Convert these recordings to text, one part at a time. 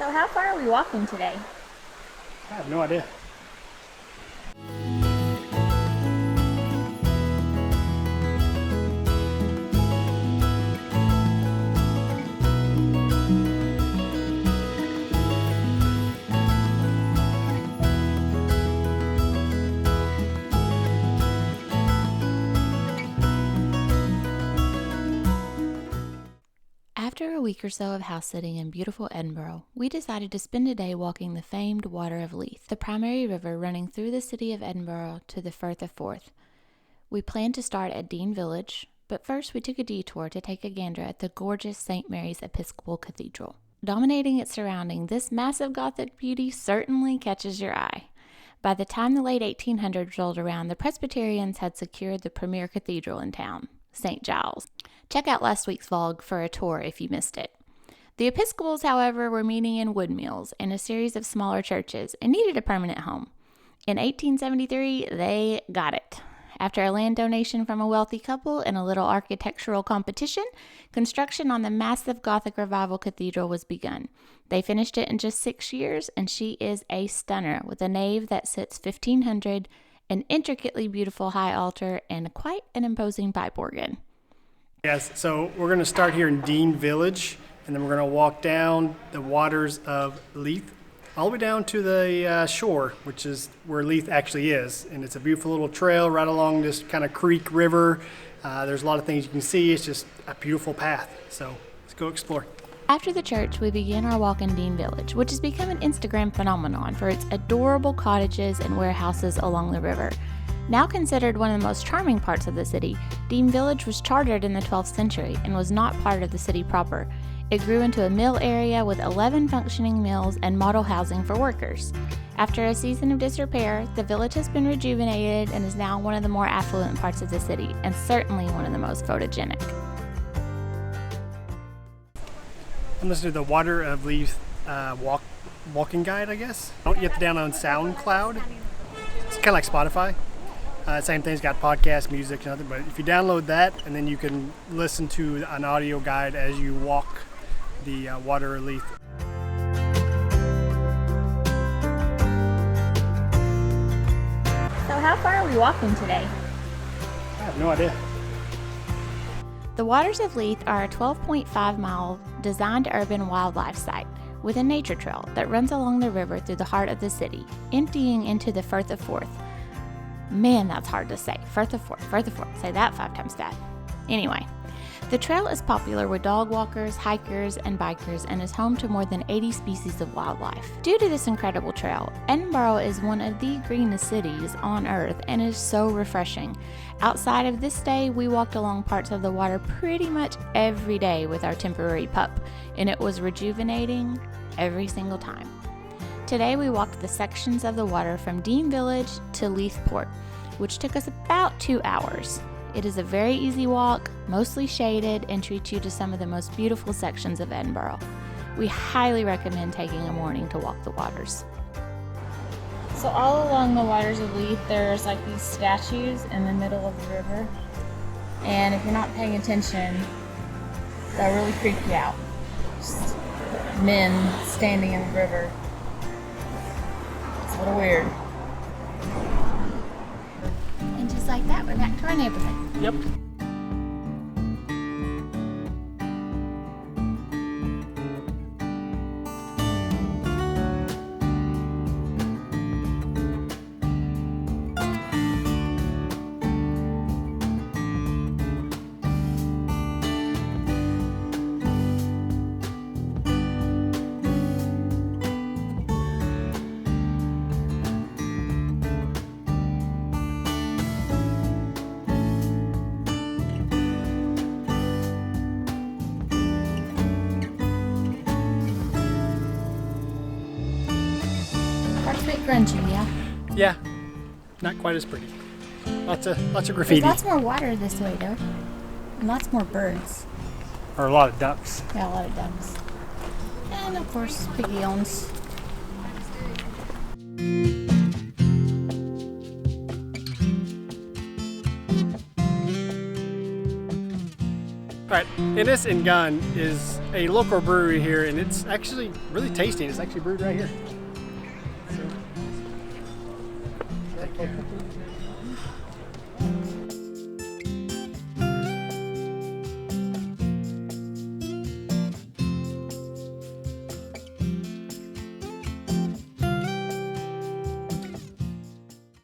So how far are we walking today? I have no idea. After a week or so of house sitting in beautiful Edinburgh, we decided to spend a day walking the famed Water of Leith, the primary river running through the city of Edinburgh to the Firth of Forth. We planned to start at Dean Village, but first we took a detour to take a gander at the gorgeous St. Mary's Episcopal Cathedral. Dominating its surrounding, this massive Gothic beauty certainly catches your eye. By the time the late 1800s rolled around, the Presbyterians had secured the premier cathedral in town, St. Giles. Check out last week's vlog for a tour if you missed it. The Episcopals, however, were meeting in Woodmills in a series of smaller churches and needed a permanent home. In 1873, they got it. After a land donation from a wealthy couple and a little architectural competition, construction on the massive Gothic Revival Cathedral was begun. They finished it in just 6 years, and she is a stunner with a nave that sits 1,500, an intricately beautiful high altar, and quite an imposing pipe organ. Yes, so we're going to start here in Dean Village, and then we're going to walk down the waters of Leith, all the way down to the shore, which is where Leith actually is. And it's a beautiful little trail right along this kind of creek river. There's a lot of things you can see. It's just a beautiful path. So let's go explore. After the church, we began our walk in Dean Village, which has become an Instagram phenomenon for its adorable cottages and warehouses along the river. Now considered one of the most charming parts of the city, Dean Village was chartered in the 12th century and was not part of the city proper. It grew into a mill area with 11 functioning mills and model housing for workers. After a season of disrepair, the village has been rejuvenated and is now one of the more affluent parts of the city, and certainly one of the most photogenic. I'm listening to the Water of Leith walking guide, I guess. You have to download SoundCloud. It's kind of like Spotify. Same thing, it's got podcast, music, nothing. But if you download that, and then you can listen to an audio guide as you walk the Water of Leith. So how far are we walking today? I have no idea. The Waters of Leith are a 12.5-mile designed urban wildlife site with a nature trail that runs along the river through the heart of the city, emptying into the Firth of Forth. Man, that's hard to say. Firth of Forth, Firth of Forth. Say that 5 times fast. Anyway, the trail is popular with dog walkers, hikers, and bikers and is home to more than 80 species of wildlife. Due to this incredible trail, Edinburgh is one of the greenest cities on earth and is so refreshing. Outside of this day, we walked along parts of the water pretty much every day with our temporary pup, and it was rejuvenating every single time. Today we walked the sections of the water from Dean Village to Leith Port, which took us about 2 hours. It is a very easy walk, mostly shaded, and treats you to some of the most beautiful sections of Edinburgh. We highly recommend taking a morning to walk the waters. So all along the waters of Leith, there's like these statues in the middle of the river. And if you're not paying attention, they'll really freak you out. Just men standing in the river. It's a little weird. And just like that, we're back to our neighborhood. Yep. That's a bit grungy, yeah? Yeah, not quite as pretty. Lots of graffiti. There's lots more water this way, though. And lots more birds. Or a lot of ducks. Yeah, a lot of ducks. And of course, pigeons. All right, Innis and Gunn is a local brewery here, and it's actually really tasty. It's actually brewed right here. So, take care.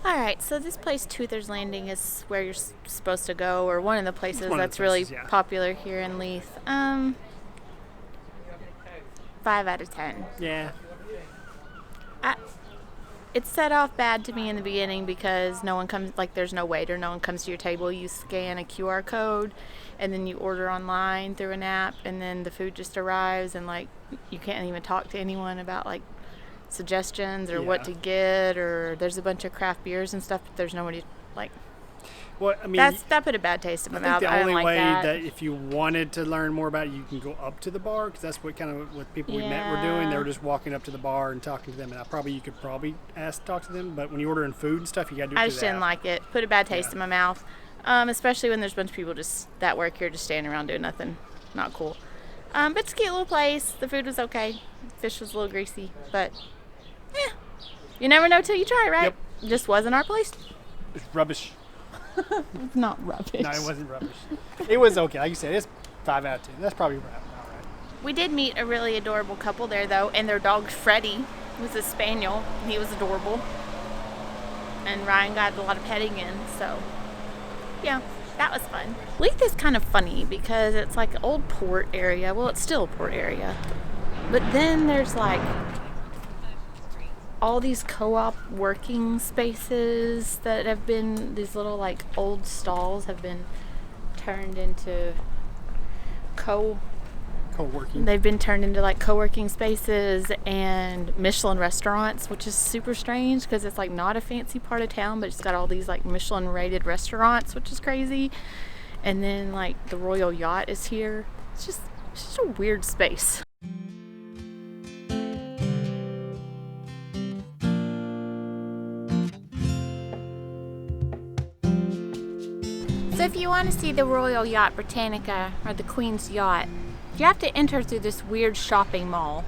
Alright, so this place, Toother's Landing, is where you're supposed to go, or one of the places that's really popular here in Leith. 5 out of 10. Yeah. It set off bad to me in the beginning because no one comes, like there's no waiter, no one comes to your table. You scan a QR code and then you order online through an app, and then the food just arrives, and like you can't even talk to anyone about like suggestions or what to get, or there's a bunch of craft beers and stuff, but there's nobody like. Well, I mean, that put a bad taste in my mouth. The only way that if you wanted to learn more about it, you can go up to the bar, because that's what people we met were doing. They were just walking up to the bar and talking to them, and you could probably ask to talk to them, but when you're ordering food and stuff, you got to do it. I just didn't like it. Put a bad taste in my mouth, especially when there's a bunch of people that work here just standing around doing nothing. Not cool. But it's a cute little place. The food was okay. Fish was a little greasy, but you never know till you try, right? Yep. It just wasn't our place. It's rubbish. It's not rubbish. No, it wasn't rubbish. It was okay. Like you said, it's 5 out of 10. That's probably right. We did meet a really adorable couple there, though, and their dog Freddie was a spaniel. He was adorable. And Ryan got a lot of petting in, so yeah, that was fun. Leith is kind of funny because it's like an old port area. Well, it's still a port area. But then there's like all these co-op working spaces that have been, these little like old stalls have been turned into co-working. They've been turned into like co-working spaces and Michelin restaurants, which is super strange because it's like not a fancy part of town, but it's got all these like Michelin rated restaurants, which is crazy. And then like the Royal Yacht is here. It's just a weird space. So if you want to see the Royal Yacht Britannica, or the Queen's Yacht, you have to enter through this weird shopping mall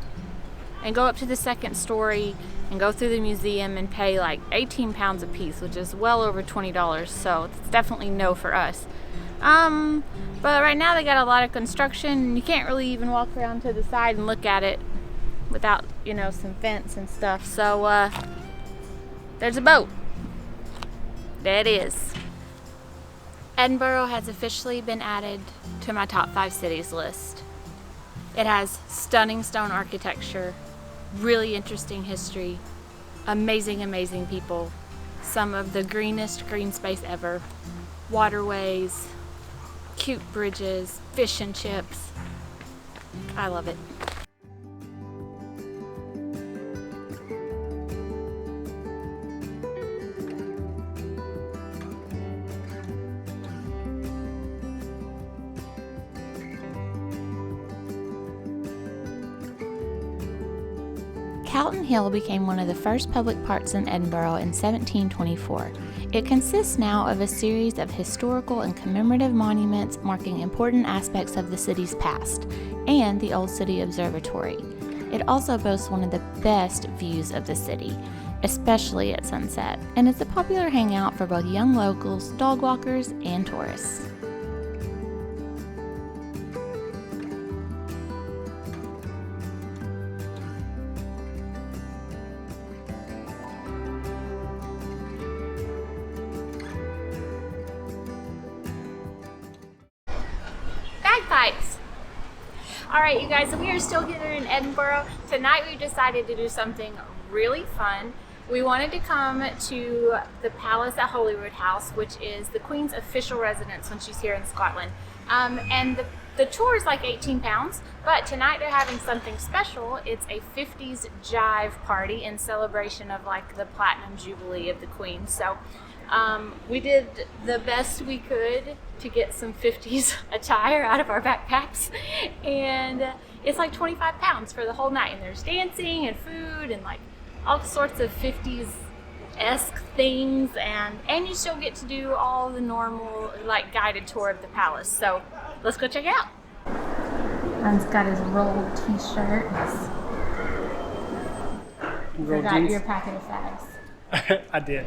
and go up to the second story and go through the museum and pay like 18 pounds a piece, which is well over $20, so it's definitely no for us. But right now they got a lot of construction and you can't really even walk around to the side and look at it without, some fence and stuff. So there's a boat. There it is. Edinburgh has officially been added to my top 5 cities list. It has stunning stone architecture, really interesting history, amazing people, some of the greenest green space ever, waterways, cute bridges, fish and chips. I love it. Calton Hill became one of the first public parks in Edinburgh in 1724. It consists now of a series of historical and commemorative monuments marking important aspects of the city's past, and the Old City Observatory. It also boasts one of the best views of the city, especially at sunset, and it's a popular hangout for both young locals, dog walkers, and tourists. Bagpipes! Alright, you guys, so we are still here in Edinburgh. Tonight we decided to do something really fun. We wanted to come to the palace at Holyroodhouse, which is the Queen's official residence when she's here in Scotland. And the tour is like 18 pounds, but tonight they're having something special. It's a 50s jive party in celebration of like the Platinum Jubilee of the Queen. So we did the best we could to get some 50s attire out of our backpacks, and it's like 25 pounds for the whole night, and there's dancing and food and like all sorts of 50s-esque things, and you still get to do all the normal like guided tour of the palace. So let's go check it out. Man's got his rolled t-shirts. Forgot your packet of fags. I did.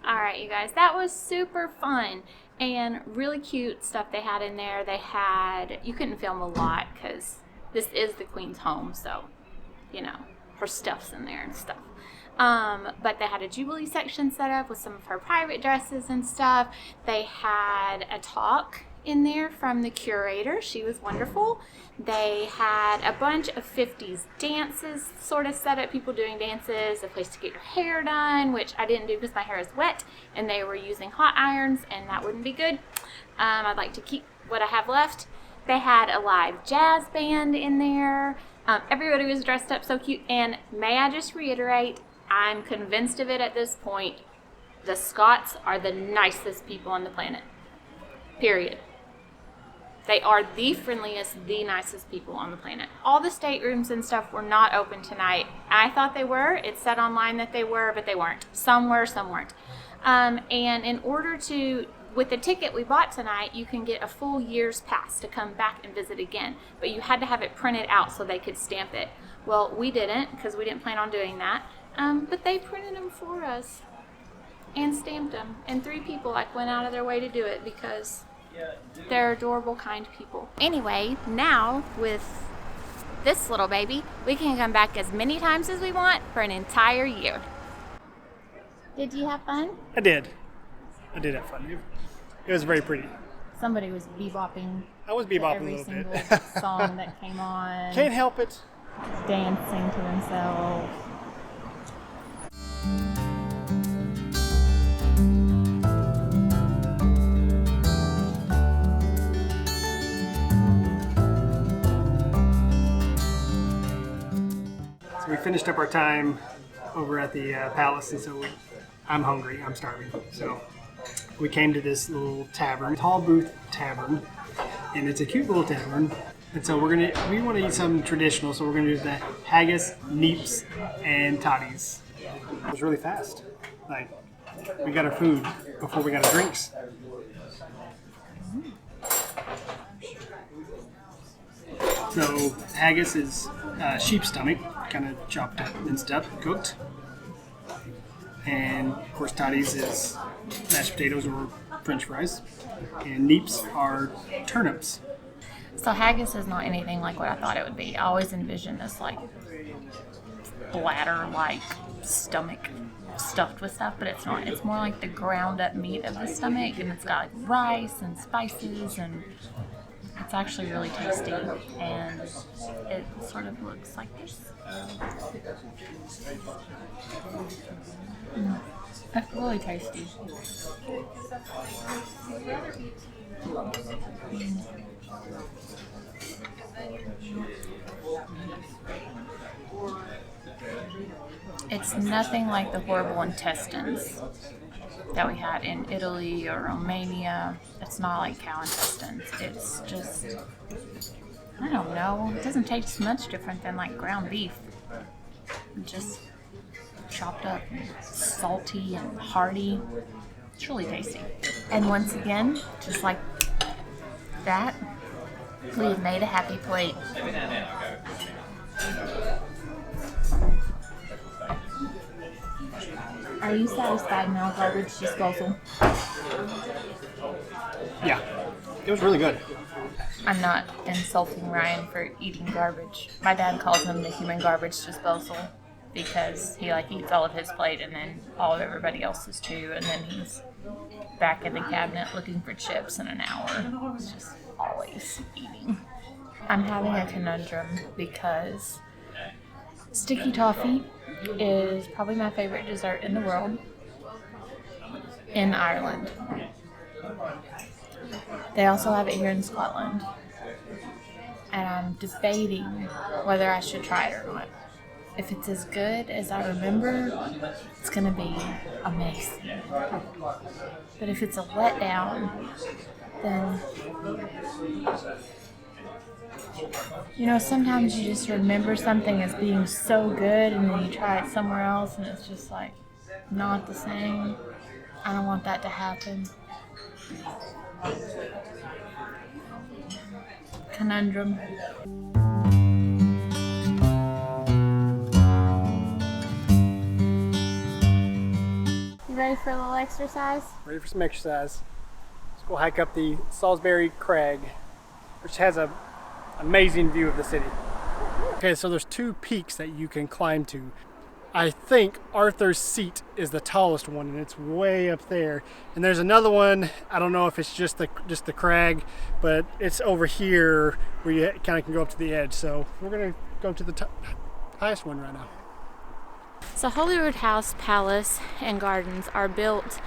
Alright, you guys, that was super fun and really cute stuff they had in there. They had, you couldn't film a lot because this is the Queen's home, so, you know, her stuff's in there and stuff. But they had a Jubilee section set up with some of her private dresses and stuff. They had a talk in there from the curator. She was wonderful. They had a bunch of 50s dances sort of set up, people doing dances, a place to get your hair done, which I didn't do because my hair is wet and they were using hot irons and that wouldn't be good. I'd like to keep what I have left. They had a live jazz band in there. Everybody was dressed up so cute, and may I just reiterate, I'm convinced of it at this point, the Scots are the nicest people on the planet. Period. They are the friendliest, the nicest people on the planet. All the staterooms and stuff were not open tonight. I thought they were. It said online that they were, but they weren't. Some were, some weren't. And in order to, with the ticket we bought tonight, you can get a full year's pass to come back and visit again. But you had to have it printed out so they could stamp it. Well, we didn't because we didn't plan on doing that. But they printed them for us and stamped them. And 3 people went out of their way to do it because they're adorable, kind people. Anyway, now with this little baby, we can come back as many times as we want for an entire year. Did you have fun? I did have fun. It was very pretty. Somebody was bebopping. I was bebopping every a little single bit. song that came on. Can't help it. Dancing to themselves. We finished up our time over at the palace, and so I'm hungry. I'm starving. So we came to this little tavern, Tall Booth Tavern, and it's a cute little tavern. And so we want to eat something traditional, so we're gonna do the haggis, neeps, and toddies. It was really fast. We got our food before we got our drinks. So haggis is sheep's stomach, kind of chopped up, minced up, cooked. And of course toddies is mashed potatoes or French fries. And neeps are turnips. So haggis is not anything like what I thought it would be. I always envisioned this bladder-like stomach stuffed with stuff, but it's not. It's more like the ground up meat of the stomach, and it's got rice and spices, and it's actually really tasty, and it sort of looks like this. It's really tasty. It's nothing like the horrible intestines that we had in Italy or Romania. It's not like cow intestines. It's just, I don't know. It doesn't taste much different than ground beef. Just chopped up and salty and hearty. It's really tasty. And once again, just like that, we've made a happy plate. Are you satisfied now, garbage disposal? Yeah, it was really good. I'm not insulting Ryan for eating garbage. My dad calls him the human garbage disposal because he eats all of his plate and then all of everybody else's too, and then he's back in the cabinet looking for chips in an hour. He's just always eating. I'm having a conundrum because sticky toffee is probably my favorite dessert in the world in Ireland. They also have it here in Scotland. And I'm debating whether I should try it or not. If it's as good as I remember, it's going to be amazing. But if it's a letdown, then, sometimes you just remember something as being so good and then you try it somewhere else and it's just not the same. I don't want that to happen. Conundrum. You ready for a little exercise? Ready for some exercise. Let's go hike up the Salisbury Crag, which has an amazing view of the city. Okay, so there's 2 peaks that you can climb to. I think Arthur's Seat is the tallest one, and it's way up there. And there's another one. I don't know if it's just the crag, but it's over here where you kind of can go up to the edge. So we're gonna go to the highest one right now. So Holyroodhouse Palace and Gardens are built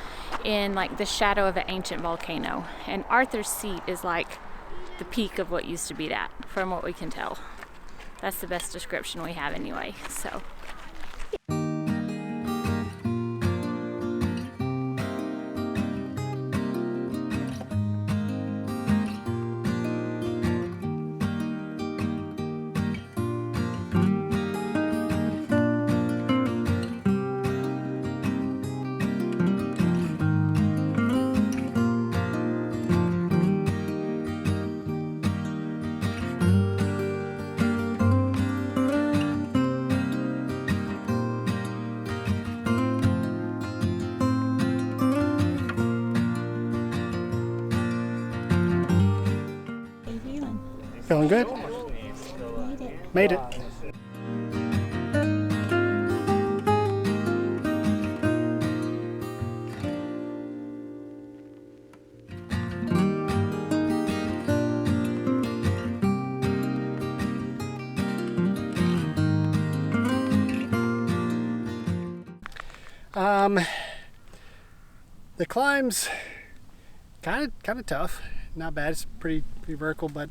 in the shadow of an ancient volcano, and Arthur's Seat is the peak of what used to be that, from what we can tell. That's the best description we have anyway. So. Feeling good? Made it. The climb's kind of tough. Not bad. It's pretty vertical, but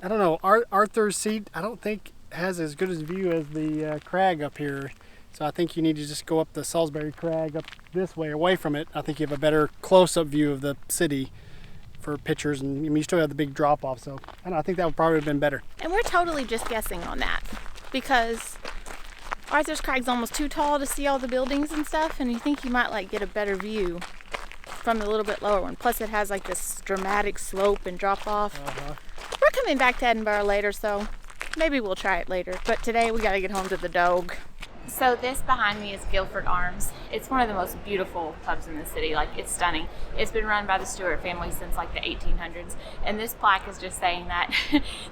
I don't know. Arthur's Seat, I don't think has as good a view as the crag up here. So I think you need to just go up the Salisbury Crag up this way, away from it. I think you have a better close-up view of the city for pictures, and you still have the big drop-off. So I don't know, I think that would probably have been better. And we're totally just guessing on that because Arthur's Crag's almost too tall to see all the buildings and stuff, and you think you might get a better view from the little bit lower one. Plus it has this dramatic slope and drop-off. We're coming back to Edinburgh later, so maybe we'll try it later. But today we gotta get home to the dog. So this behind me is Guildford Arms. It's one of the most beautiful pubs in the city. It's stunning. It's been run by the Stuart family since the 1800s. And this plaque is just saying that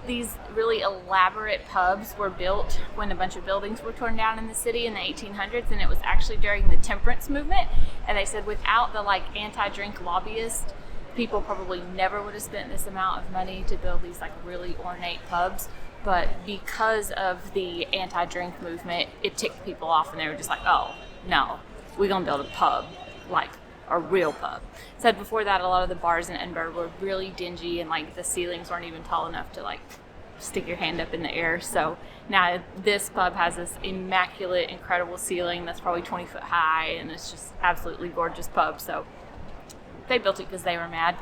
these really elaborate pubs were built when a bunch of buildings were torn down in the city in the 1800s. And it was actually during the temperance movement. And they said without the anti-drink lobbyists, people probably never would have spent this amount of money to build these really ornate pubs. But because of the anti-drink movement, it ticked people off, and they were just oh, no, we're going to build a pub, a real pub. Said before that, a lot of the bars in Edinburgh were really dingy, and the ceilings weren't even tall enough to stick your hand up in the air. So now this pub has this immaculate, incredible ceiling that's probably 20 foot high, and it's just absolutely gorgeous pub. So they built it because they were mad.